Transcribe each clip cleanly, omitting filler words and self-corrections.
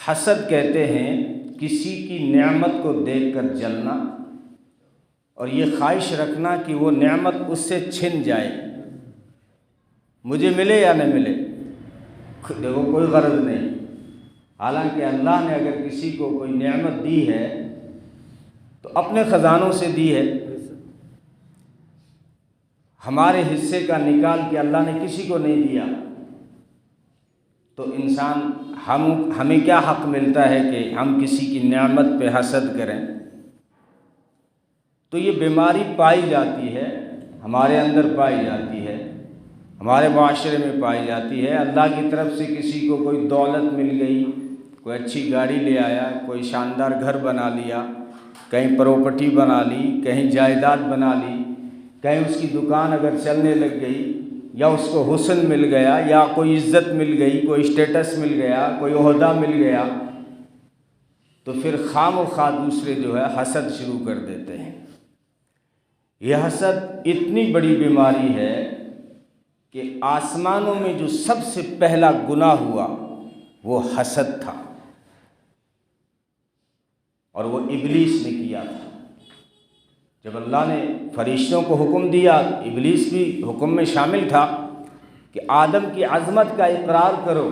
حسد کہتے ہیں کسی کی نعمت کو دیکھ کر جلنا اور یہ خواہش رکھنا کہ وہ نعمت اس سے چھن جائے، مجھے ملے یا نہ ملے، دیکھو کوئی غرض نہیں۔ حالانکہ اللہ نے اگر کسی کو کوئی نعمت دی ہے تو اپنے خزانوں سے دی ہے، ہمارے حصے کا نکال کے اللہ نے کسی کو نہیں دیا، تو انسان ہمیں کیا حق ملتا ہے کہ ہم کسی کی نعمت پہ حسد کریں؟ تو یہ بیماری پائی جاتی ہے، ہمارے اندر پائی جاتی ہے، ہمارے معاشرے میں پائی جاتی ہے۔ اللہ کی طرف سے کسی کو کوئی دولت مل گئی، کوئی اچھی گاڑی لے آیا، کوئی شاندار گھر بنا لیا، کہیں پراپرٹی بنا لی، کہیں جائیداد بنا لی، کہیں اس کی دکان اگر چلنے لگ گئی، یا اس کو حسن مل گیا، یا کوئی عزت مل گئی، کوئی اسٹیٹس مل گیا، کوئی عہدہ مل گیا، تو پھر خام و خواہ دوسرے جو ہے حسد شروع کر دیتے ہیں۔ یہ حسد اتنی بڑی بیماری ہے کہ آسمانوں میں جو سب سے پہلا گناہ ہوا وہ حسد تھا، اور وہ ابلیس نے کیا تھا۔ جب اللہ نے فرشتوں کو حکم دیا، ابلیس بھی حکم میں شامل تھا کہ آدم کی عظمت کا اقرار کرو۔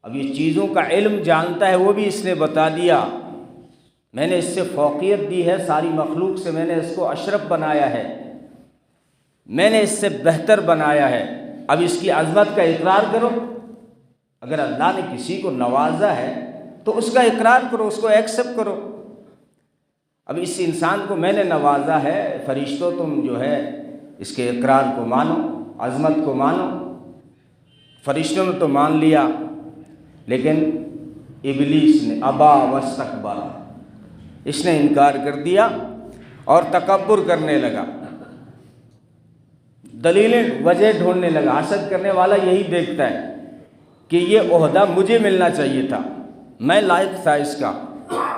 اب یہ چیزوں کا علم جانتا ہے، وہ بھی اس نے بتا دیا، میں نے اس سے فوقیت دی ہے، ساری مخلوق سے میں نے اس کو اشرف بنایا ہے، میں نے اس سے بہتر بنایا ہے، اب اس کی عظمت کا اقرار کرو۔ اگر اللہ نے کسی کو نوازا ہے تو اس کا اقرار کرو، اس کو ایکسپٹ کرو۔ اب اس انسان کو میں نے نوازا ہے، فرشتوں تم جو ہے اس کے اقرار کو مانو، عظمت کو مانو۔ فرشتوں نے تو مان لیا، لیکن ابلیس نے ابا واستکبر، اس نے انکار کر دیا اور تکبر کرنے لگا، دلیلیں وجہ ڈھونڈنے لگا۔ حسد کرنے والا یہی دیکھتا ہے کہ یہ عہدہ مجھے ملنا چاہیے تھا، میں لائق تھا اس کا،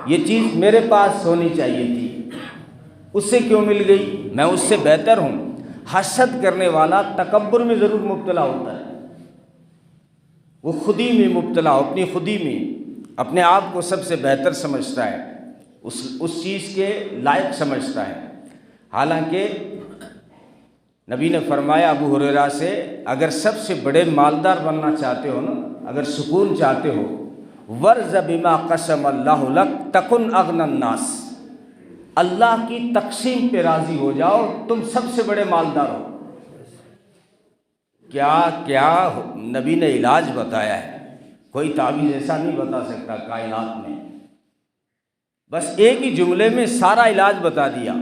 یہ چیز میرے پاس ہونی چاہیے تھی، اس سے کیوں مل گئی، میں اس سے بہتر ہوں۔ حسد کرنے والا تکبر میں ضرور مبتلا ہوتا ہے، وہ خودی میں مبتلا ہو، اپنی خودی میں اپنے آپ کو سب سے بہتر سمجھتا ہے، اس چیز کے لائق سمجھتا ہے۔ حالانکہ نبی نے فرمایا ابو ہریرہ سے، اگر سب سے بڑے مالدار بننا چاہتے ہو نا، اگر سکون چاہتے ہو، ورض بما قسم اللہ لک تکن اغنی الناس، اللہ کی تقسیم پہ راضی ہو جاؤ، تم سب سے بڑے مالدار ہو۔ کیا نبی نے علاج بتایا ہے، کوئی تعویذ ایسا نہیں بتا سکتا کائنات میں، بس ایک ہی جملے میں سارا علاج بتا دیا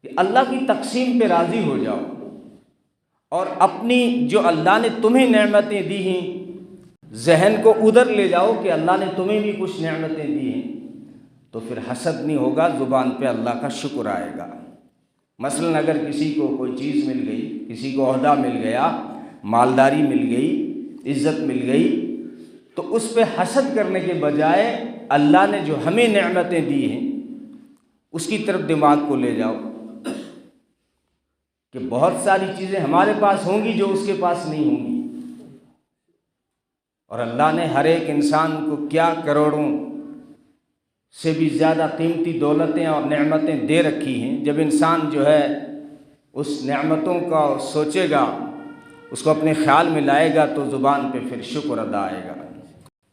کہ اللہ کی تقسیم پہ راضی ہو جاؤ، اور اپنی جو اللہ نے تمہیں نعمتیں دی ہیں ذہن کو ادھر لے جاؤ کہ اللہ نے تمہیں بھی کچھ نعمتیں دی ہیں، تو پھر حسد نہیں ہوگا، زبان پہ اللہ کا شکر آئے گا۔ مثلا اگر کسی کو کوئی چیز مل گئی، کسی کو عہدہ مل گیا، مالداری مل گئی، عزت مل گئی، تو اس پہ حسد کرنے کے بجائے اللہ نے جو ہمیں نعمتیں دی ہیں اس کی طرف دماغ کو لے جاؤ کہ بہت ساری چیزیں ہمارے پاس ہوں گی جو اس کے پاس نہیں ہوں گی، اور اللہ نے ہر ایک انسان کو کیا کروڑوں سے بھی زیادہ قیمتی دولتیں اور نعمتیں دے رکھی ہیں۔ جب انسان جو ہے اس نعمتوں کا سوچے گا، اس کو اپنے خیال میں لائے گا، تو زبان پہ پھر شکر ادا آئے گا۔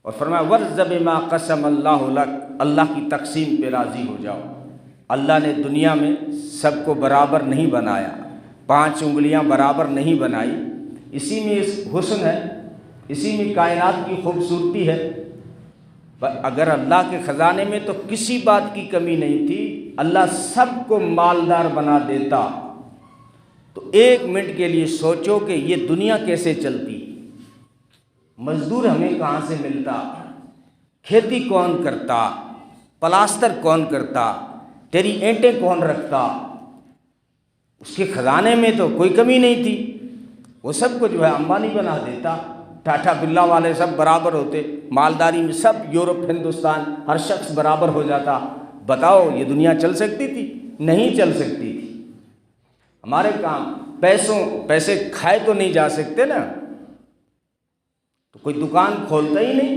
اور فرمایا ورض بما قسم اللہ لک، اللہ کی تقسیم پہ راضی ہو جاؤ۔ اللہ نے دنیا میں سب کو برابر نہیں بنایا، 5 انگلیاں برابر نہیں بنائی، اسی میں اس حسن ہے، اسی میں کائنات کی خوبصورتی ہے۔ اگر اللہ کے خزانے میں تو کسی بات کی کمی نہیں تھی، اللہ سب کو مالدار بنا دیتا، تو 1 منٹ کے لیے سوچو کہ یہ دنیا کیسے چلتی، مزدور ہمیں کہاں سے ملتا، کھیتی کون کرتا، پلاسٹر کون کرتا، تیری اینٹیں کون رکھتا، اس کے خزانے میں تو کوئی کمی نہیں تھی، وہ سب کو جو ہے امبانی بنا دیتا، ٹاٹا برلا والے سب برابر ہوتے، مالداری میں سب یورپ ہندوستان ہر شخص برابر ہو جاتا۔ بتاؤ یہ دنیا چل سکتی تھی؟ نہیں چل سکتی تھی۔ ہمارے کام پیسے کھائے تو نہیں جا سکتے نا، تو کوئی دکان کھولتا ہی نہیں.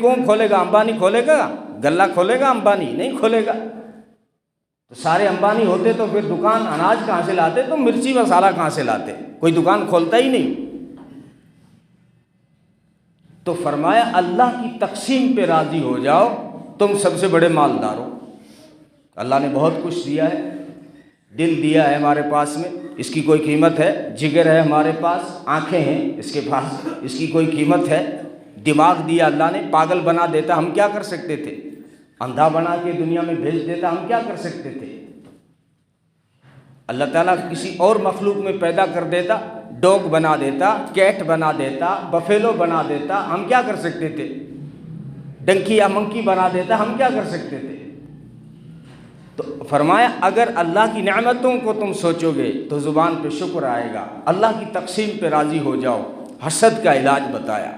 کون کھولے گا؟ امبانی کھولے گا؟ غلہ کھولے گا امبانی؟ نہیں کھولے گا. تو سارے امبانی ہوتے تو پھر دکان اناج کہاں سے لاتے؟ تو مرچی مسالہ کہاں سے لاتے؟ کوئی دکان کھولتا ہی نہیں. تو فرمایا اللہ کی تقسیم پہ راضی ہو جاؤ، تم سب سے بڑے مالدار ہو. اللہ نے بہت کچھ دیا ہے. دل دیا ہے ہمارے پاس میں، اس کی کوئی قیمت ہے؟ جگر ہے ہمارے پاس، آنکھیں ہیں اس کے پاس، اس کی کوئی قیمت ہے؟ دماغ دیا اللہ نے، پاگل بنا دیتا ہم کیا کر سکتے تھے؟ اندھا بنا کے دنیا میں بھیج دیتا ہم کیا کر سکتے تھے؟ اللہ تعالیٰ کسی اور مخلوق میں پیدا کر دیتا، ڈوگ بنا دیتا، کیٹ بنا دیتا، بفیلو بنا دیتا، ہم کیا کر سکتے تھے؟ ڈنکی یا منکی بنا دیتا، ہم کیا کر سکتے تھے؟ تو فرمایا اگر اللہ کی نعمتوں کو تم سوچو گے تو زبان پہ شکر آئے گا. اللہ کی تقسیم پہ راضی ہو جاؤ. حسد کا علاج بتایا.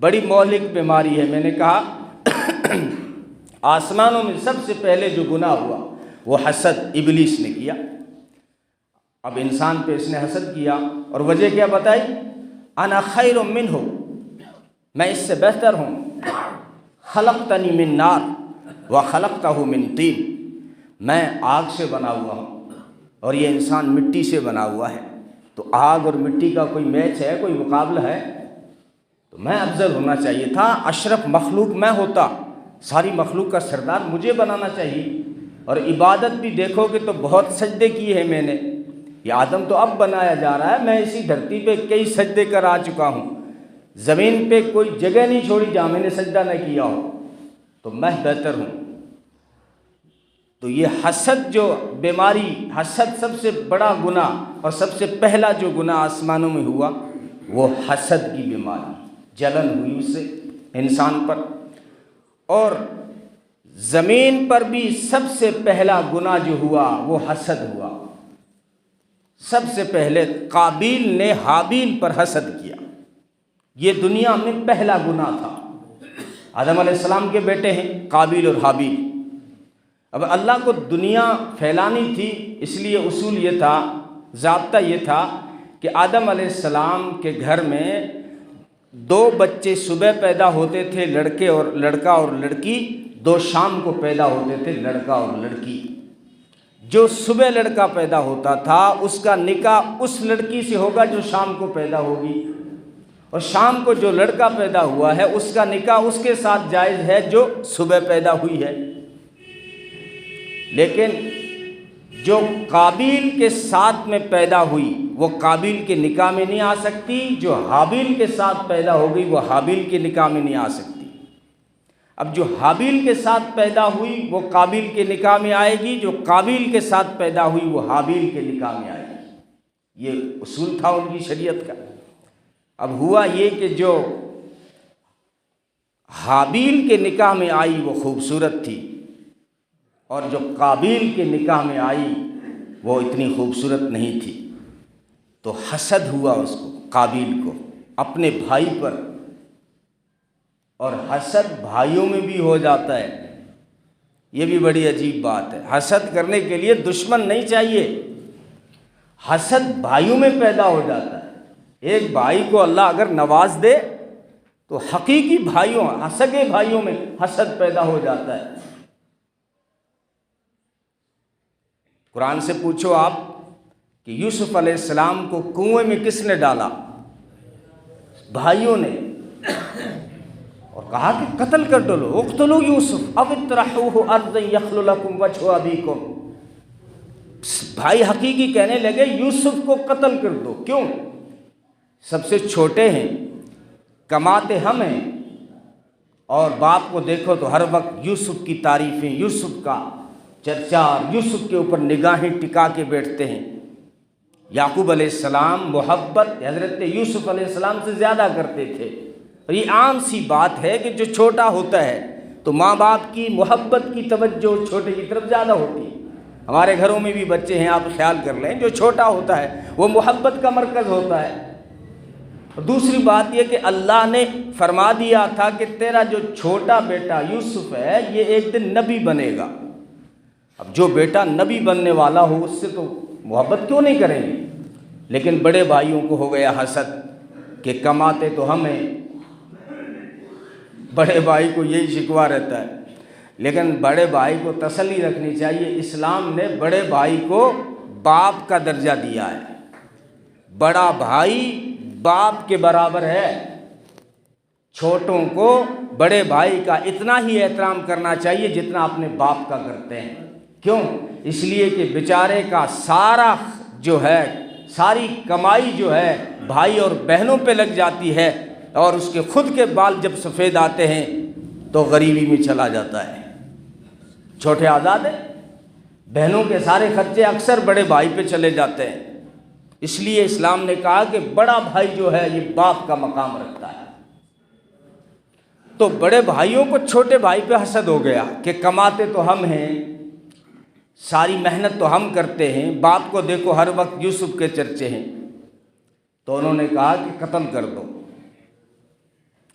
بڑی مہلک بیماری ہے. میں نے کہا آسمانوں میں سب سے پہلے جو گناہ ہوا وہ حسد ابلیس نے کیا. اب انسان پہ اس نے حسد کیا اور وجہ کیا بتائی؟ انا خیر منہ، میں اس سے بہتر ہوں. خلقتنی من نار وخلقتہ من طین، میں آگ سے بنا ہوا ہوں اور یہ انسان مٹی سے بنا ہوا ہے. تو آگ اور مٹی کا کوئی میچ ہے، کوئی مقابلہ ہے؟ تو میں افضل ہونا چاہیے تھا. اشرف مخلوق میں ہوتا، ساری مخلوق کا سردار مجھے بنانا چاہیے. اور عبادت بھی دیکھو گے تو بہت سجدے کیے ہیں میں نے. یہ آدم تو اب بنایا جا رہا ہے، میں اسی دھرتی پہ کئی سجدے کر آ چکا ہوں. زمین پہ کوئی جگہ نہیں چھوڑی جہاں میں نے سجدہ نہ کیا ہو. تو میں بہتر ہوں. تو یہ حسد جو بیماری، حسد سب سے بڑا گناہ اور سب سے پہلا جو گناہ آسمانوں میں ہوا وہ حسد کی بیماری، جلن ہوئی اس سے انسان پر. اور زمین پر بھی سب سے پہلا گناہ جو ہوا وہ حسد ہوا. سب سے پہلے قابیل نے حابیل پر حسد کیا. یہ دنیا میں پہلا گناہ تھا. آدم علیہ السلام کے بیٹے ہیں قابیل اور حابیل. اب اللہ کو دنیا پھیلانی تھی، اس لیے اصول یہ تھا، ضابطہ یہ تھا کہ آدم علیہ السلام کے گھر میں 2 بچے صبح پیدا ہوتے تھے، لڑکا اور لڑکی. 2 شام کو پیدا ہوتے تھے، لڑکا اور لڑکی. جو صبح لڑکا پیدا ہوتا تھا اس کا نکاح اس لڑکی سے ہوگا جو شام کو پیدا ہوگی، اور شام کو جو لڑکا پیدا ہوا ہے اس کا نکاح اس کے ساتھ جائز ہے جو صبح پیدا ہوئی ہے. لیکن جو قابیل کے ساتھ میں پیدا ہوئی وہ قابیل کے نکاح میں نہیں آ سکتی، جو حابیل کے ساتھ پیدا ہو گئی وہ حابیل کے نکاح میں نہیں آ سکتی. اب جو حابیل کے ساتھ پیدا ہوئی وہ قابیل کے نکاح میں آئے گی، جو قابیل کے ساتھ پیدا ہوئی وہ حابیل کے نکاح میں آئے گی. یہ اصول تھا ان کی شریعت کا. اب ہوا یہ کہ جو حابیل کے نکاح میں آئی وہ خوبصورت تھی، اور جو قابیل کے نکاح میں آئی وہ اتنی خوبصورت نہیں تھی. تو حسد ہوا اس کو، قابیل کو، اپنے بھائی پر. اور حسد بھائیوں میں بھی ہو جاتا ہے. یہ بھی بڑی عجیب بات ہے. حسد کرنے کے لیے دشمن نہیں چاہیے، حسد بھائیوں میں پیدا ہو جاتا ہے. ایک بھائی کو اللہ اگر نواز دے تو حقیقی بھائیوں، سگے بھائیوں میں حسد پیدا ہو جاتا ہے. قرآن سے پوچھو آپ کہ یوسف علیہ السلام کو کنویں میں کس نے ڈالا؟ بھائیوں نے. اور کہا کہ قتل کر ڈالو، اقتلوا یوسف او اطرحوه ارضا یخل لکم وجہ ابیکم. بھائی حقیقی کہنے لگے یوسف کو قتل کر دو. کیوں؟ سب سے چھوٹے ہیں، کماتے ہم ہیں، اور باپ کو دیکھو تو ہر وقت یوسف کی تعریفیں، یوسف کا چرچا، یوسف کے اوپر نگاہیں ٹکا کے بیٹھتے ہیں. یعقوب علیہ السلام محبت حضرت یوسف علیہ السلام سے زیادہ کرتے تھے. اور یہ عام سی بات ہے کہ جو چھوٹا ہوتا ہے تو ماں باپ کی محبت کی توجہ چھوٹے کی طرف زیادہ ہوتی ہے. ہمارے گھروں میں بھی بچے ہیں، آپ خیال کر لیں، جو چھوٹا ہوتا ہے وہ محبت کا مرکز ہوتا ہے. اور دوسری بات یہ کہ اللہ نے فرما دیا تھا کہ تیرا جو چھوٹا بیٹا یوسف ہے یہ ایک دن نبی بنے گا. اب جو بیٹا نبی بننے والا ہو اس سے تو محبت کیوں نہیں کریں گے؟ لیکن بڑے بھائیوں کو ہو گیا حسد. کہ کماتے تو ہم ہیں، بڑے بھائی کو یہی شکوہ رہتا ہے۔ لیکن بڑے بھائی کو تسلی رکھنی چاہیے، اسلام نے بڑے بھائی کو باپ کا درجہ دیا ہے، بڑا بھائی باپ کے برابر ہے۔ چھوٹوں کو بڑے بھائی کا اتنا ہی احترام کرنا چاہیے جتنا اپنے باپ کا کرتے ہیں۔ کیوں؟ اس لیے کہ بیچارے کا سارا جو ہے، ساری کمائی جو ہے بھائی اور بہنوں پہ لگ جاتی ہے، اور اس کے خود کے بال جب سفید آتے ہیں تو غریبی میں چلا جاتا ہے۔ چھوٹے آزاد ہیں، بہنوں کے سارے خرچے اکثر بڑے بھائی پہ چلے جاتے ہیں۔ اس لیے اسلام نے کہا کہ بڑا بھائی جو ہے یہ باپ کا مقام رکھتا ہے۔ تو بڑے بھائیوں کو چھوٹے بھائی پہ حسد ہو گیا کہ کماتے تو ہم ہیں، ساری محنت تو ہم کرتے ہیں، باپ کو دیکھو ہر وقت یوسف کے چرچے ہیں۔ تو انہوں نے کہا کہ قتل کر دو۔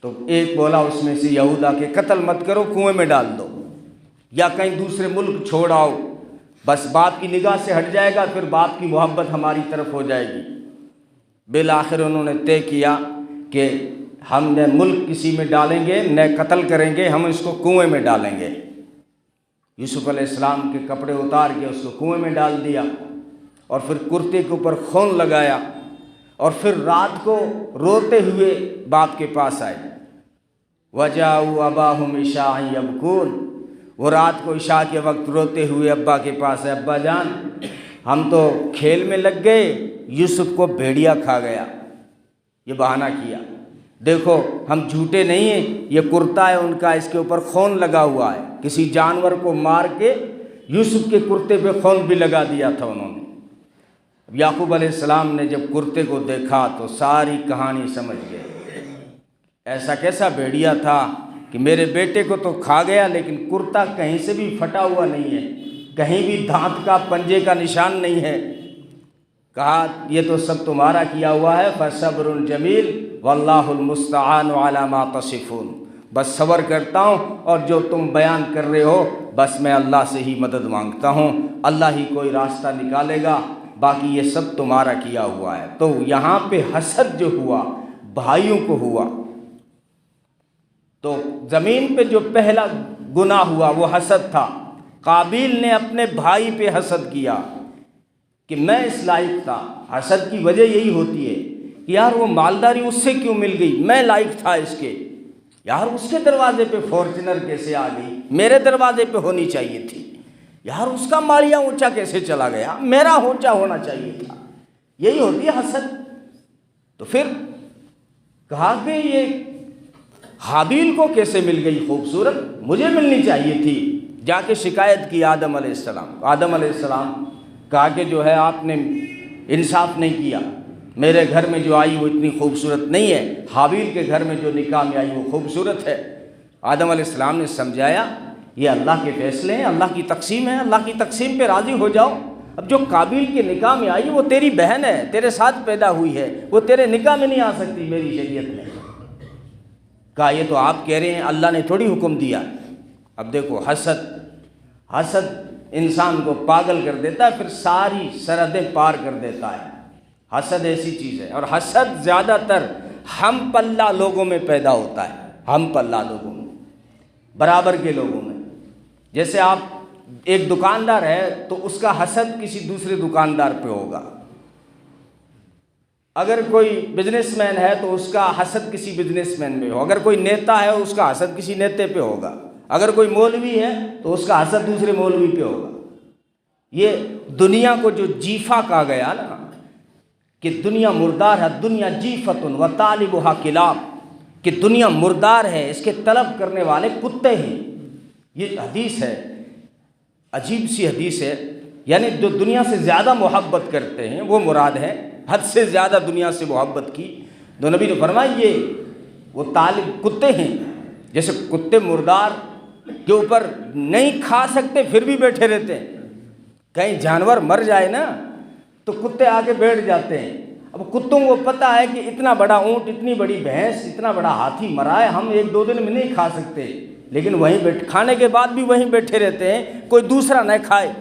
تو ایک بولا اس میں سے یہودا کہ قتل مت کرو، کنویں میں ڈال دو یا کہیں دوسرے ملک چھوڑ آؤ، بس باپ کی نگاہ سے ہٹ جائے گا، پھر باپ کی محبت ہماری طرف ہو جائے گی۔ بالآخر انہوں نے طے کیا کہ ہم نہ ملک کسی میں ڈالیں گے نہ قتل کریں گے، ہم اس کو کنویں میں ڈالیں گے۔ یوسف علیہ السلام کے کپڑے اتار کے اس کو کنویں میں ڈال دیا، اور پھر کرتے کے اوپر خون لگایا، اور پھر رات کو روتے ہوئے باپ کے پاس آئے۔ وَجَاءُوا أَبَاهُمْ عِشَاءً يَبْكُونَ، وہ رات کو عشاء کے وقت روتے ہوئے ابا کے پاس ہے، ابا جان ہم تو کھیل میں لگ گئے، یوسف کو بھیڑیا کھا گیا۔ یہ بہانہ کیا، دیکھو ہم جھوٹے نہیں ہیں، یہ کرتا ہے ان کا، اس کے اوپر خون لگا ہوا ہے، کسی جانور کو مار کے یوسف کے کرتے پہ خون بھی لگا دیا تھا انہوں نے۔ یعقوب علیہ السلام نے جب کرتے کو دیکھا تو ساری کہانی سمجھ گئے، ایسا کیسا بھیڑیا تھا کہ میرے بیٹے کو تو کھا گیا، لیکن کرتا کہیں سے بھی پھٹا ہوا نہیں ہے، کہیں بھی دانت کا پنجے کا نشان نہیں ہے۔ کہا یہ تو سب تمہارا کیا ہوا ہے، فَصَبْرٌ جَمِيلٌ وَاللَّهُ الْمُسْتَعَانُ عَلَى مَا تَصِفُونَ، بس صبر کرتا ہوں، اور جو تم بیان کر رہے ہو بس میں اللہ سے ہی مدد مانگتا ہوں، اللہ ہی کوئی راستہ نکالے گا، باقی یہ سب تمہارا کیا ہوا ہے۔ تو یہاں پہ حسد جو ہوا بھائیوں کو ہوا، تو زمین پہ جو پہلا گناہ ہوا وہ حسد تھا۔ قابیل نے اپنے بھائی پہ حسد کیا کہ میں اس لائق تھا۔ حسد کی وجہ یہی ہوتی ہے کہ یار وہ مالداری اس سے کیوں مل گئی، میں لائق تھا اس کے، یار اس کے دروازے پہ فارچونر کیسے آ گئی، میرے دروازے پہ ہونی چاہیے تھی، یار اس کا مالیہ اونچا کیسے چلا گیا، میرا اونچا ہونا چاہیے تھا۔ یہی ہوتی ہے حسد۔ تو پھر کہا کہ یہ حابیل کو کیسے مل گئی خوبصورت، مجھے ملنی چاہیے تھی۔ جا کے شکایت کی آدم علیہ السلام۔ آدم علیہ السلام کہا کہ جو ہے آپ نے انصاف نہیں کیا، میرے گھر میں جو آئی وہ اتنی خوبصورت نہیں ہے، حابیل کے گھر میں جو نکاح میں آئی وہ خوبصورت ہے۔ آدم علیہ السلام نے سمجھایا یہ اللہ کے فیصلے ہیں، اللہ کی تقسیم ہے، اللہ کی تقسیم پہ راضی ہو جاؤ۔ اب جو قابیل کے نکاح میں آئی وہ تیری بہن ہے، تیرے ساتھ پیدا ہوئی ہے، وہ تیرے نکاح میں نہیں آ سکتی میری شریعت میں۔ کہا یہ تو آپ کہہ رہے ہیں، اللہ نے تھوڑی حکم دیا۔ اب دیکھو حسد انسان کو پاگل کر دیتا ہے، پھر ساری سرحدیں پار کر دیتا ہے۔ حسد ایسی چیز ہے، اور حسد زیادہ تر ہم پلہ لوگوں میں پیدا ہوتا ہے، ہم پلہ لوگوں میں، برابر کے لوگوں میں۔ جیسے آپ ایک دکاندار ہے تو اس کا حسد کسی دوسرے دکاندار پہ ہوگا، اگر کوئی بزنس مین ہے تو اس کا حسد کسی بزنس مین پہ ہو، اگر کوئی نیتا ہے اس کا حسد کسی نیتے پہ ہوگا، اگر کوئی مولوی ہے تو اس کا حسد دوسرے مولوی پہ ہوگا۔ یہ دنیا کو جو جیفا کہا گیا نا کہ دنیا مردار ہے، دنیا جیفتن و طالبھا کلاب، کہ دنیا مردار ہے، اس کے طلب کرنے والے کتے ہیں۔ یہ حدیث ہے، عجیب سی حدیث ہے، یعنی جو دنیا سے زیادہ محبت کرتے ہیں وہ مراد ہے، حد سے زیادہ دنیا سے محبت کی۔ تو نبی نے فرمایا یہ وہ طالب کتے ہیں، جیسے کتے مردار کے اوپر نہیں کھا سکتے پھر بھی بیٹھے رہتے ہیں، کہیں جانور مر جائے نا تو کتے آگے بیٹھ جاتے ہیں۔ اب کتوں کو پتہ ہے کہ اتنا بڑا اونٹ، اتنی بڑی بھینس، اتنا بڑا ہاتھی مرا ہے، ہم ایک دو دن میں نہیں کھا سکتے، لیکن وہیں کھانے کے بعد بھی وہیں بیٹھے رہتے ہیں، کوئی دوسرا نہ کھائے۔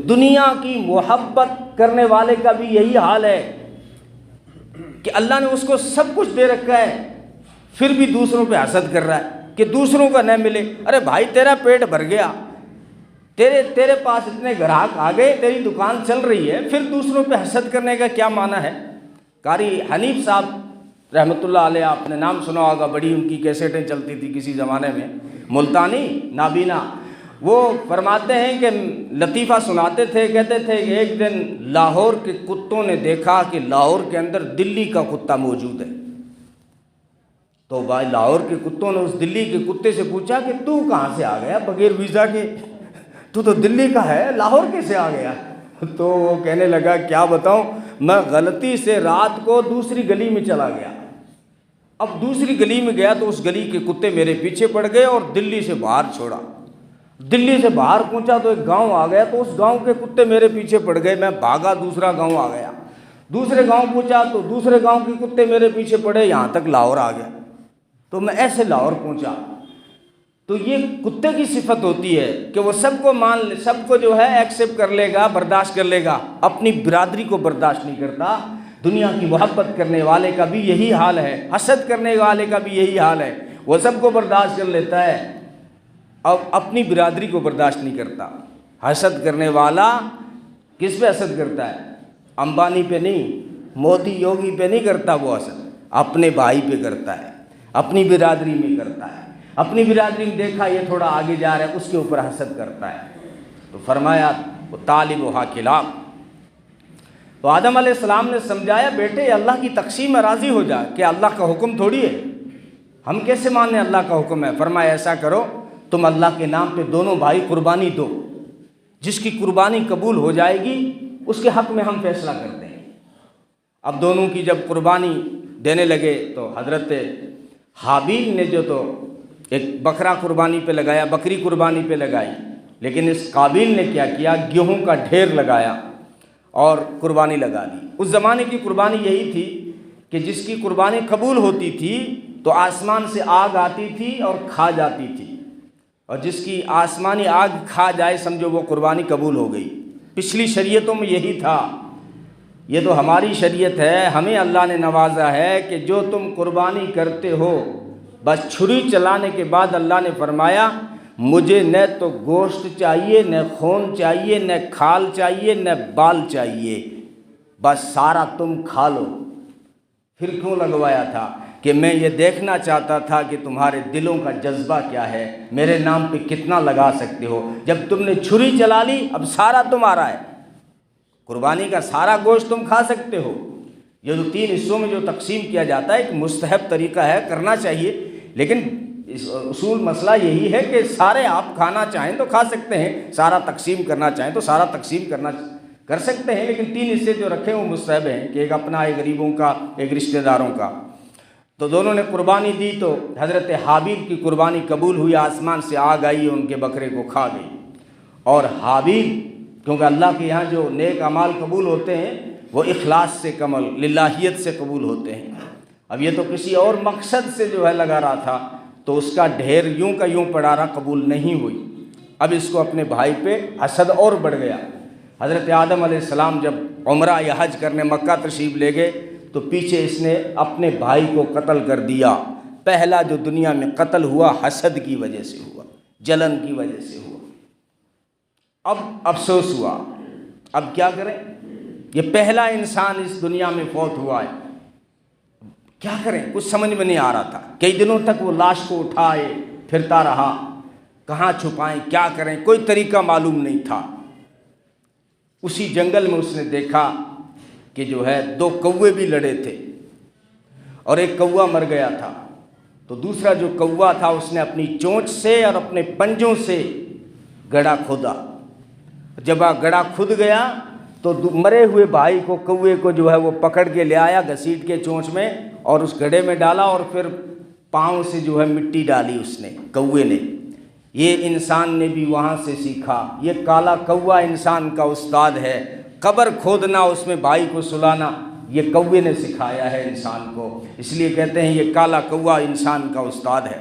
دنیا کی محبت کرنے والے کا بھی یہی حال ہے کہ اللہ نے اس کو سب کچھ دے رکھا ہے پھر بھی دوسروں پہ حسد کر رہا ہے کہ دوسروں کا نہ ملے. ارے بھائی تیرا پیٹ بھر گیا, تیرے پاس اتنے گراہک آ گئے, تیری دکان چل رہی ہے, پھر دوسروں پہ حسد کرنے کا کیا معنی ہے؟ قاری حنیف صاحب رحمۃ اللہ علیہ, آپ نے نام سنا ہوگا, بڑی ان کی کیسٹیں چلتی تھی کسی زمانے میں, ملتانی نابینا. وہ فرماتے ہیں کہ لطیفہ سناتے تھے, کہتے تھے کہ ایک دن لاہور کے کتوں نے دیکھا کہ لاہور کے اندر دلی کا کتا موجود ہے. تو بھائی لاہور کے کتوں نے اس دلی کے کتے سے پوچھا کہ تو کہاں سے آ گیا بغیر ویزا کے, تو دلی کا ہے, لاہور کیسے آ گیا؟ تو وہ کہنے لگا کیا بتاؤں, میں غلطی سے رات کو دوسری گلی میں چلا گیا. اب دوسری گلی میں گیا تو اس گلی کے کتے میرے پیچھے پڑ گئے اور دلی سے باہر چھوڑا. دلی سے باہر پہنچا تو ایک گاؤں آ گیا, تو اس گاؤں کے کتے میرے پیچھے پڑ گئے, میں بھاگا, دوسرا گاؤں آ گیا. دوسرے گاؤں پہنچا تو دوسرے گاؤں کے کتے میرے پیچھے پڑے, یہاں تک لاہور آ گیا. تو میں ایسے لاہور پہنچا. تو یہ کتے کی صفت ہوتی ہے کہ وہ سب کو مان لے, سب کو جو ہے ایکسیپٹ کر لے گا, برداشت کر لے گا, اپنی برادری کو برداشت نہیں کرتا. دنیا کی محبت کرنے والے کا بھی یہی حال ہے, حسد کرنے والے کا بھی یہی حال ہے. وہ سب کو برداشت کر لیتا ہے, اب اپنی برادری کو برداشت نہیں کرتا. حسد کرنے والا کس پہ حسد کرتا ہے؟ امبانی پہ نہیں, مودی یوگی پہ نہیں کرتا وہ حسد, اپنے بھائی پہ کرتا ہے, اپنی برادری میں کرتا ہے. اپنی برادری میں دیکھا یہ تھوڑا آگے جا رہا ہے, اس کے اوپر حسد کرتا ہے. تو فرمایا وہ طالب و خلاف. تو آدم علیہ السلام نے سمجھایا بیٹے اللہ کی تقسیم میں راضی ہو جا, کہ اللہ کا حکم تھوڑی ہے, ہم کیسے مانیں اللہ کا حکم ہے. فرمایا ایسا کرو تم اللہ کے نام پہ دونوں بھائی قربانی دو, جس کی قربانی قبول ہو جائے گی اس کے حق میں ہم فیصلہ کرتے ہیں. اب دونوں کی جب قربانی دینے لگے تو حضرت حابیل نے جو تو ایک بکرا قربانی پہ لگایا, بکری قربانی پہ لگائی, لیکن اس قابیل نے کیا کیا, گیہوں کا ڈھیر لگایا اور قربانی لگا دی. اس زمانے کی قربانی یہی تھی کہ جس کی قربانی قبول ہوتی تھی تو آسمان سے آگ آتی تھی اور کھا جاتی تھی, اور جس کی آسمانی آگ کھا جائے سمجھو وہ قربانی قبول ہو گئی. پچھلی شریعتوں میں یہی تھا, یہ تو ہماری شریعت ہے, ہمیں اللہ نے نوازا ہے کہ جو تم قربانی کرتے ہو بس چھری چلانے کے بعد اللہ نے فرمایا مجھے نہ تو گوشت چاہیے, نہ خون چاہیے, نہ کھال چاہیے, نہ بال چاہیے, بس سارا تم کھا لو. پھر کیوں لگوایا تھا؟ کہ میں یہ دیکھنا چاہتا تھا کہ تمہارے دلوں کا جذبہ کیا ہے, میرے نام پہ کتنا لگا سکتے ہو. جب تم نے چھری چلا لی اب سارا تمہارا ہے, قربانی کا سارا گوشت تم کھا سکتے ہو. یہ جو 3 حصوں میں جو تقسیم کیا جاتا ہے ایک مستحب طریقہ ہے, کرنا چاہیے, لیکن اصول مسئلہ یہی ہے کہ سارے آپ کھانا چاہیں تو کھا سکتے ہیں, سارا تقسیم کرنا چاہیں تو سارا تقسیم کر سکتے ہیں, لیکن 3 حصے جو رکھے وہ مستحب ہیں کہ ایک اپنا, ایک غریبوں کا, ایک رشتہ داروں کا. تو دونوں نے قربانی دی تو حضرت حابیل کی قربانی قبول ہوئی, آسمان سے آگ آئی, ان کے بکرے کو کھا گئی. اور حابیل, کیونکہ اللہ کے یہاں جو نیک اعمال قبول ہوتے ہیں وہ اخلاص سے کمل للہیت سے قبول ہوتے ہیں. اب یہ تو کسی اور مقصد سے جو ہے لگا رہا تھا تو اس کا ڈھیر یوں کا یوں پڑا رہا, قبول نہیں ہوئی. اب اس کو اپنے بھائی پہ حسد اور بڑھ گیا. حضرت آدم علیہ السلام جب عمرہ یا حج کرنے مکہ تشریف لے گئے تو پیچھے اس نے اپنے بھائی کو قتل کر دیا. پہلا جو دنیا میں قتل ہوا حسد کی وجہ سے ہوا, جلن کی وجہ سے ہوا. اب افسوس ہوا, اب کیا کریں, یہ پہلا انسان اس دنیا میں فوت ہوا ہے, کیا کریں, کچھ سمجھ میں نہیں آ رہا تھا. کئی دنوں تک وہ لاش کو اٹھائے پھرتا رہا, کہاں چھپائیں, کیا کریں, کوئی طریقہ معلوم نہیں تھا. اسی جنگل میں اس نے دیکھا کہ جو ہے 2 کوے بھی لڑے تھے اور ایک کوا مر گیا تھا. تو دوسرا جو کوا تھا اس نے اپنی چونچ سے اور اپنے پنجوں سے گڑھا کھودا. جب گڑھا کھد گیا تو مرے ہوئے بھائی کو, کوے کو جو ہے وہ پکڑ کے لے آیا گھسیٹ کے چونچ میں اور اس گڑھے میں ڈالا, اور پھر پاؤں سے جو ہے مٹی ڈالی اس نے, کوے نے. یہ انسان نے بھی وہاں سے سیکھا, یہ کالا کوا انسان کا استاد ہے. قبر کھودنا, اس میں بھائی کو سلانا, یہ کوے نے سکھایا ہے انسان کو. اس لیے کہتے ہیں یہ کالا کوا انسان کا استاد ہے.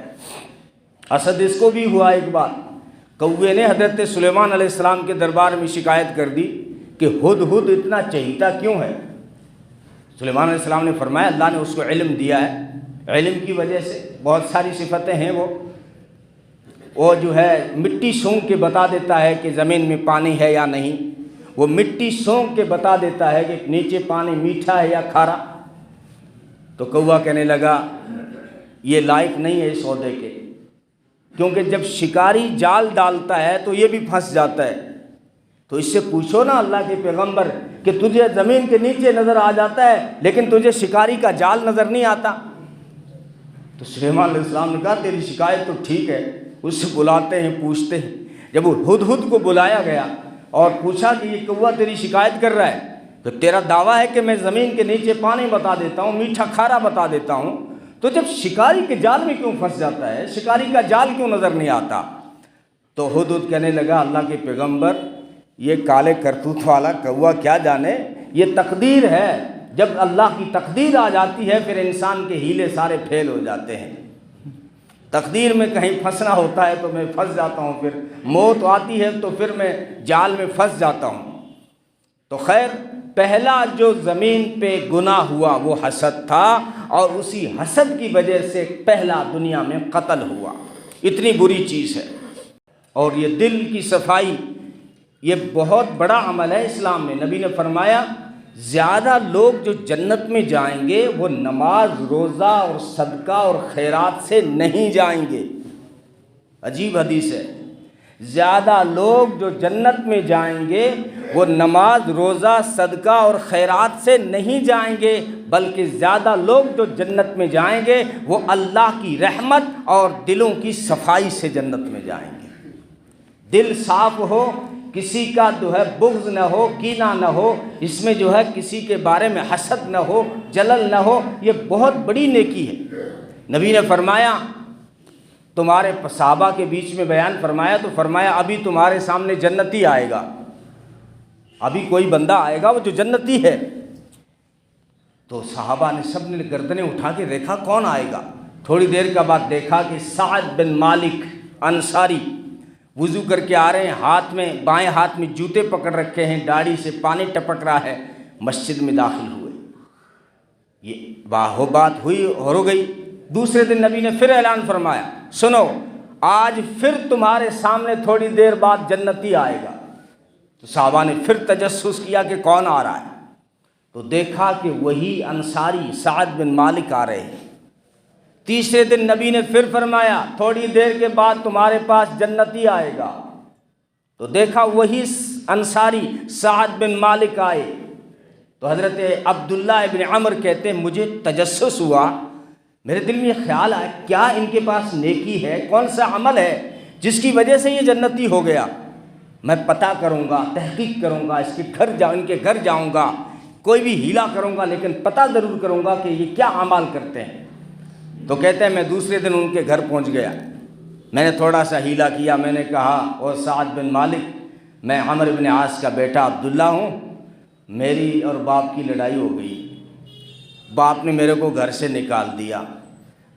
حسد اس کو بھی ہوا ایک بار. کوے نے حضرت سلیمان علیہ السلام کے دربار میں شکایت کر دی کہ ہد اتنا چہیتا کیوں ہے. سلیمان علیہ السلام نے فرمایا اللہ نے اس کو علم دیا ہے، علم کی وجہ سے بہت ساری صفتیں ہیں، وہ جو ہے مٹی سونگھ کے بتا دیتا ہے کہ زمین میں پانی ہے یا نہیں، وہ مٹی سونگھ کے بتا دیتا ہے کہ نیچے پانی میٹھا ہے یا کھارا۔ تو کوا کہنے لگا یہ لائق نہیں ہے اس عہدے کے، کیونکہ جب شکاری جال ڈالتا ہے تو یہ بھی پھنس جاتا ہے، تو اس سے پوچھو نا اللہ کے پیغمبر کہ تجھے زمین کے نیچے نظر آ جاتا ہے لیکن تجھے شکاری کا جال نظر نہیں آتا۔ تو سلیمان علیہ السلام نے کہا تیری شکایت تو ٹھیک ہے، اس سے بلاتے ہیں پوچھتے ہیں۔ جب وہ ہدہد کو بلایا گیا اور پوچھا کہ یہ کوا تیری شکایت کر رہا ہے، تو تیرا دعویٰ ہے کہ میں زمین کے نیچے پانی بتا دیتا ہوں، میٹھا کھارا بتا دیتا ہوں، تو جب شکاری کے جال میں کیوں پھنس جاتا ہے، شکاری کا جال کیوں نظر نہیں آتا؟ تو ہدہد کہنے لگا اللہ کے پیغمبر یہ کالے کرتوت والا کوا کیا جانے، یہ تقدیر ہے، جب اللہ کی تقدیر آ جاتی ہے پھر انسان کے ہیلے سارے پھیل ہو جاتے ہیں۔ تقدیر میں کہیں پھنسنا ہوتا ہے تو میں پھنس جاتا ہوں، پھر موت آتی ہے تو پھر میں جال میں پھنس جاتا ہوں۔ تو خیر پہلا جو زمین پہ گناہ ہوا وہ حسد تھا، اور اسی حسد کی وجہ سے پہلا دنیا میں قتل ہوا۔ اتنی بری چیز ہے۔ اور یہ دل کی صفائی یہ بہت بڑا عمل ہے اسلام میں۔ نبی نے فرمایا زیادہ لوگ جو جنت میں جائیں گے وہ نماز، روزہ اور صدقہ اور خیرات سے نہیں جائیں گے۔ عجیب حدیث ہے، زیادہ لوگ جو جنت میں جائیں گے وہ نماز، روزہ، صدقہ اور خیرات سے نہیں جائیں گے، بلکہ زیادہ لوگ جو جنت میں جائیں گے وہ اللہ کی رحمت اور دلوں کی صفائی سے جنت میں جائیں گے۔ دل صاف ہو، کسی کا جو ہے بغض نہ ہو، کینہ نہ ہو، اس میں جو ہے کسی کے بارے میں حسد نہ ہو، جلل نہ ہو، یہ بہت بڑی نیکی ہے۔ نبی نے فرمایا تمہارے صحابہ کے بیچ میں بیان فرمایا تو فرمایا ابھی تمہارے سامنے جنتی آئے گا، ابھی کوئی بندہ آئے گا وہ جو جنتی ہے۔ تو صحابہ نے سب نے گردنیں اٹھا کے دیکھا کون آئے گا۔ تھوڑی دیر کے بعد دیکھا کہ سعد بن مالک انصاری وضو کر کے آ رہے ہیں، ہاتھ میں بائیں ہاتھ میں جوتے پکڑ رکھے ہیں، داڑھی سے پانی ٹپک رہا ہے، مسجد میں داخل ہوئے۔ یہ بات ہوئی اور ہو گئی۔ دوسرے دن نبی نے پھر اعلان فرمایا سنو آج پھر تمہارے سامنے تھوڑی دیر بعد جنتی آئے گا۔ تو صحابہ نے پھر تجسس کیا کہ کون آ رہا ہے، تو دیکھا کہ وہی انصاری سعد بن مالک آ رہے ہیں۔ تیسرے دن نبی نے پھر فرمایا تھوڑی دیر کے بعد تمہارے پاس جنتی آئے گا، تو دیکھا وہی انصاری سعد بن مالک آئے۔ تو حضرت عبداللہ ابن عمر کہتے ہیں مجھے تجسس ہوا، میرے دل میں یہ خیال آیا کیا ان کے پاس نیکی ہے، کون سا عمل ہے جس کی وجہ سے یہ جنتی ہو گیا۔ میں پتہ کروں گا، تحقیق کروں گا، ان کے گھر جاؤں گا، کوئی بھی ہیلا کروں گا لیکن پتہ ضرور کروں گا کہ یہ کیا اعمال کرتے ہیں۔ تو کہتے ہیں میں دوسرے دن ان کے گھر پہنچ گیا، میں نے تھوڑا سا ہیلا کیا، میں نے کہا او سعد بن مالک میں عمر بن عاص کا بیٹا عبداللہ ہوں، میری اور باپ کی لڑائی ہو گئی، باپ نے میرے کو گھر سے نکال دیا،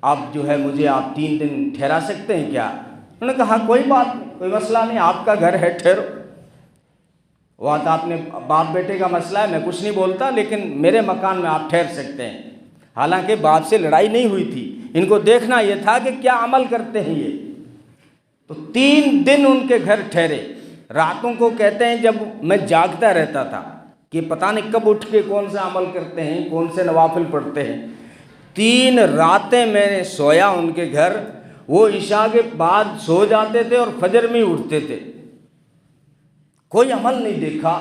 اب جو ہے مجھے آپ 3 دن ٹھہرا سکتے ہیں کیا؟ انہوں نے کہا کوئی بات نہیں، کوئی مسئلہ نہیں، آپ کا گھر ہے ٹھہرو۔ وہ آپ نے باپ بیٹے کا مسئلہ ہے، میں کچھ نہیں بولتا، لیکن میرے مکان میں آپ ٹھہر سکتے ہیں۔ حالانکہ باپ سے لڑائی نہیں ہوئی تھی، ان کو دیکھنا یہ تھا کہ کیا عمل کرتے ہیں یہ۔ تو 3 دن ان کے گھر ٹھہرے۔ راتوں کو کہتے ہیں جب میں جاگتا رہتا تھا کہ پتہ نہیں کب اٹھ کے کون سا عمل کرتے ہیں، کون سے نوافل پڑھتے ہیں۔ 3 راتیں میں نے سویا ان کے گھر، وہ عشاء کے بعد سو جاتے تھے اور فجر میں ہی اٹھتے تھے، کوئی عمل نہیں دیکھا۔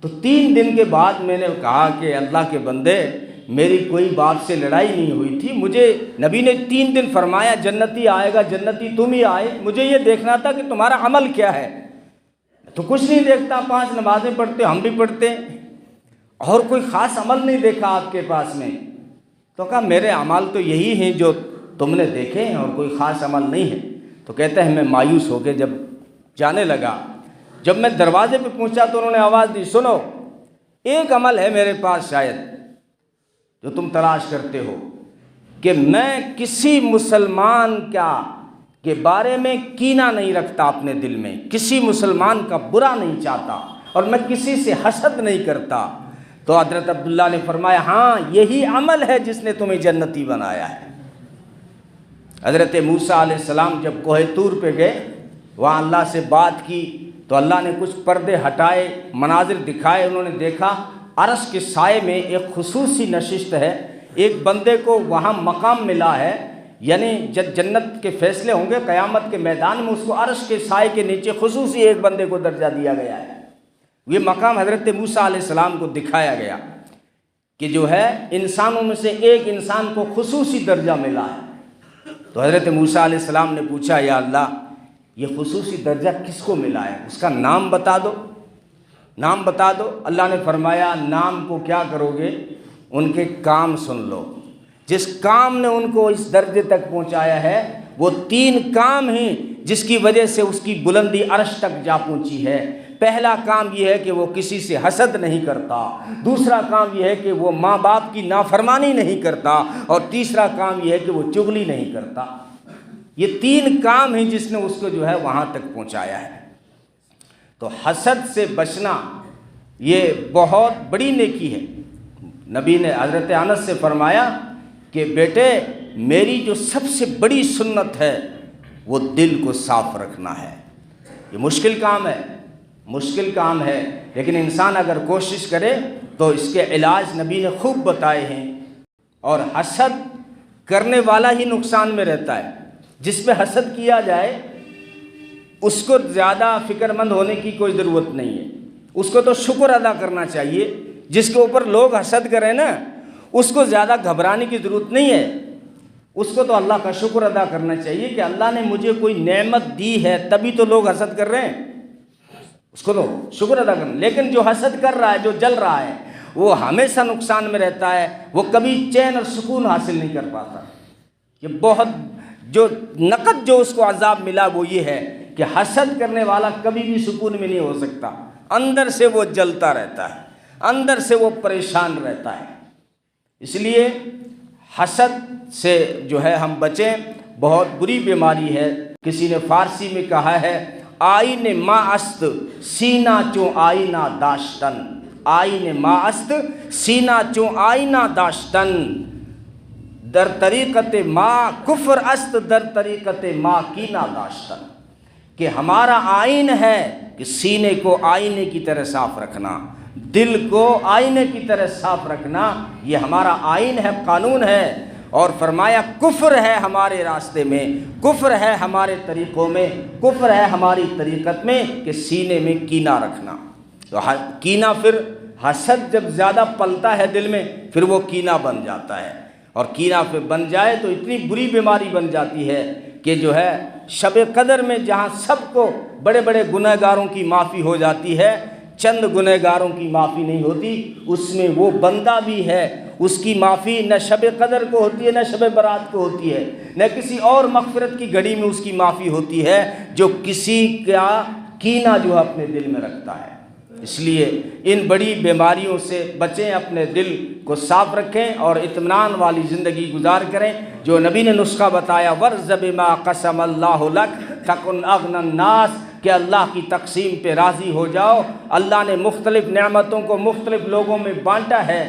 تو 3 دن کے بعد میں نے کہا کہ اللہ کے بندے میری کوئی باپ سے لڑائی نہیں ہوئی تھی، مجھے نبی نے 3 دن فرمایا جنتی آئے گا، جنتی تم ہی آئے، مجھے یہ دیکھنا تھا کہ تمہارا عمل کیا ہے۔ تو کچھ نہیں دیکھتا، 5 نمازیں پڑھتے، ہم بھی پڑھتے ہیں، اور کوئی خاص عمل نہیں دیکھا آپ کے پاس میں۔ تو کہا میرے اعمال تو یہی ہیں جو تم نے دیکھے ہیں اور کوئی خاص عمل نہیں ہے۔ تو کہتے ہیں میں مایوس ہو کے جب جانے لگا، جب میں دروازے پہ پہنچا تو انہوں نے آواز دی سنو ایک عمل ہے میرے پاس شاید جو تم تلاش کرتے ہو، کہ میں کسی مسلمان کے بارے میں کینہ نہیں رکھتا اپنے دل میں، کسی مسلمان کا برا نہیں چاہتا، اور میں کسی سے حسد نہیں کرتا۔ تو حضرت عبداللہ نے فرمایا ہاں یہی عمل ہے جس نے تمہیں جنتی بنایا ہے۔ حضرت موسیٰ علیہ السلام جب کوہ طور پہ گئے، وہاں اللہ سے بات کی تو اللہ نے کچھ پردے ہٹائے، مناظر دکھائے، انہوں نے دیکھا عرش کے سائے میں ایک خصوصی نشست ہے، ایک بندے کو وہاں مقام ملا ہے، یعنی جب جنت کے فیصلے ہوں گے قیامت کے میدان میں، اس کو عرش کے سائے کے نیچے خصوصی ایک بندے کو درجہ دیا گیا ہے۔ یہ مقام حضرت موسیٰ علیہ السلام کو دکھایا گیا کہ جو ہے انسانوں میں سے ایک انسان کو خصوصی درجہ ملا ہے۔ تو حضرت موسیٰ علیہ السلام نے پوچھا یا اللہ یہ خصوصی درجہ کس کو ملا ہے، اس کا نام بتا دو، نام بتا دو۔ اللہ نے فرمایا نام کو کیا کرو گے، ان کے کام سن لو۔ جس کام نے ان کو اس درجے تک پہنچایا ہے وہ 3 کام ہیں جس کی وجہ سے اس کی بلندی عرش تک جا پہنچی ہے۔ پہلا کام یہ ہے کہ وہ کسی سے حسد نہیں کرتا، دوسرا کام یہ ہے کہ وہ ماں باپ کی نافرمانی نہیں کرتا، اور تیسرا کام یہ ہے کہ وہ چغلی نہیں کرتا۔ یہ 3 کام ہیں جس نے اس کو جو ہے وہاں تک پہنچایا ہے۔ تو حسد سے بچنا یہ بہت بڑی نیکی ہے۔ نبی نے حضرت انس سے فرمایا کہ بیٹے میری جو سب سے بڑی سنت ہے وہ دل کو صاف رکھنا ہے۔ یہ مشکل کام ہے، مشکل کام ہے، لیکن انسان اگر کوشش کرے تو اس کے علاج نبی نے خوب بتائے ہیں۔ اور حسد کرنے والا ہی نقصان میں رہتا ہے۔ جس پہ حسد کیا جائے اس کو زیادہ فکر مند ہونے کی کوئی ضرورت نہیں ہے، اس کو تو شکر ادا کرنا چاہیے۔ جس کے اوپر لوگ حسد کریں نا اس کو زیادہ گھبرانے کی ضرورت نہیں ہے، اس کو تو اللہ کا شکر ادا کرنا چاہیے کہ اللہ نے مجھے کوئی نعمت دی ہے تبھی تو لوگ حسد کر رہے ہیں، اس کو تو شکر ادا کرنا۔ لیکن جو حسد کر رہا ہے، جو جل رہا ہے، وہ ہمیشہ نقصان میں رہتا ہے، وہ کبھی چین اور سکون حاصل نہیں کر پاتا۔ یہ بہت جو نقد جو اس کو عذاب ملا وہ یہ ہے کہ حسد کرنے والا کبھی بھی سکون میں نہیں ہو سکتا، اندر سے وہ جلتا رہتا ہے، اندر سے وہ پریشان رہتا ہے۔ اس لیے حسد سے جو ہے ہم بچیں، بہت بری بیماری ہے۔ کسی نے فارسی میں کہا ہے آئین ما است سینہ چوں آئینہ داشتن، آئین ما است سینہ چوں آئینہ داشتن، در طریقت ما کفر است در طریقت ما کینہ داشتن، کہ ہمارا آئین ہے کہ سینے کو آئینے کی طرح صاف رکھنا، دل کو آئینے کی طرح صاف رکھنا، یہ ہمارا آئین ہے، قانون ہے۔ اور فرمایا کفر ہے ہمارے راستے میں، کفر ہے ہمارے طریقوں میں، کفر ہے ہماری طریقت میں کہ سینے میں کینہ رکھنا۔ تو کینہ پھر حسد جب زیادہ پلتا ہے دل میں پھر وہ کینہ بن جاتا ہے، اور کینہ پھر بن جائے تو اتنی بری بیماری بن جاتی ہے کہ جو ہے شب قدر میں جہاں سب کو بڑے بڑے گنہگاروں کی معافی ہو جاتی ہے، چند گنہگاروں کی معافی نہیں ہوتی، اس میں وہ بندہ بھی ہے، اس کی معافی نہ شب قدر کو ہوتی ہے، نہ شب برات کو ہوتی ہے، نہ کسی اور مغفرت کی گھڑی میں اس کی معافی ہوتی ہے جو کسی کا کینہ جو اپنے دل میں رکھتا ہے۔ اس لیے ان بڑی بیماریوں سے بچیں، اپنے دل کو صاف رکھیں اور اطمینان والی زندگی گزار کریں۔ جو نبی نے نسخہ بتایا ورض بما قسم اللہ لک تکن اغنی الناس، کہ اللہ کی تقسیم پہ راضی ہو جاؤ۔ اللہ نے مختلف نعمتوں کو مختلف لوگوں میں بانٹا ہے،